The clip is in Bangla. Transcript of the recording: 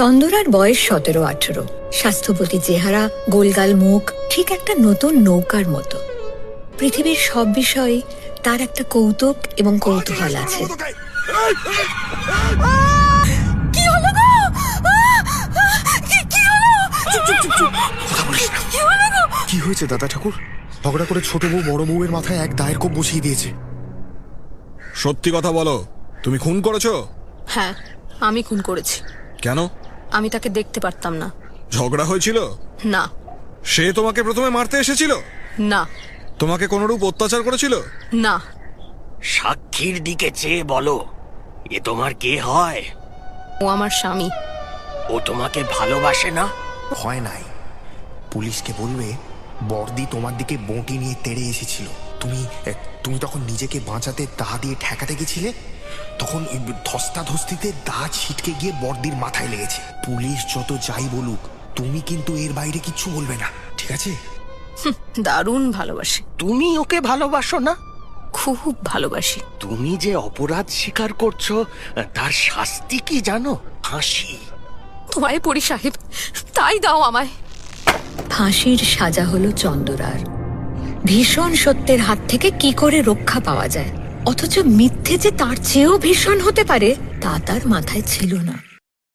চন্দরার বয়স 17-18। স্বাস্থ্যবতী চেহারা, গোলগাল মুখ, ঠিক একটা নতুন নৌকার মতো। পৃথিবীর সব বিষয়ে তার একটা কৌতুক এবং কৌতূহল আছে। কি হয়েছে দাদা ঠাকুর? ঝগড়া করে ছোট বউ বড় বউয়ের মাথায় এক দায়ের কোপ বসিয়ে দিয়েছে। সত্যি কথা বলো, তুমি খুন করেছো? হ্যাঁ, আমি খুন করেছি। কেন? আমি তাকে দেখতে পারতাম না। ঝগড়া হয়েছিল? না। সে তোমাকে প্রথমে মারতে এসেছিল? না। তোমাকে কোনরূপ অত্যাচার করেছিল? না। সাক্ষীর দিকে চেয়ে বলো, এ তোমার কে হয়? ও আমার স্বামী। ও তোমাকে ভালোবাসে না? হয় নাই। পুলিশকে বলবে বর্দি তোমার দিকে বঁটি নিয়ে তেড়ে এসেছিল। তুমি তখন নিজেকে বাঁচাতে দা দিয়ে ঠেকাতে গেছিলে। তখন ধস্তাধস্তিতে দা ছিটকে গিয়ে বর্দির মাথায় লেগেছে। পুলিশ যত যাই বলুক, তুমি কিন্তু এর বাইরে কিচ্ছু বলবে না, ঠিক আছে? দারুণ ভালোবাসি। তুমি ওকে ভালোবাসো না? খুব ভালোবাসি। তুমি যে অপরাধ স্বীকার করছো, তার শাস্তি কি জানো? ফাঁসি। তোমায় পড়ি সাহেব, তাই দাও আমায়। ফাঁসির সাজা হলো চন্দরার। ভীষণ সত্যের হাত থেকে কি করে রক্ষা পাওয়া যায়, অথচ মিথ্যে যে তার চেয়েও ভীষণ হতে পারে তা তার মাথায় ছিল না।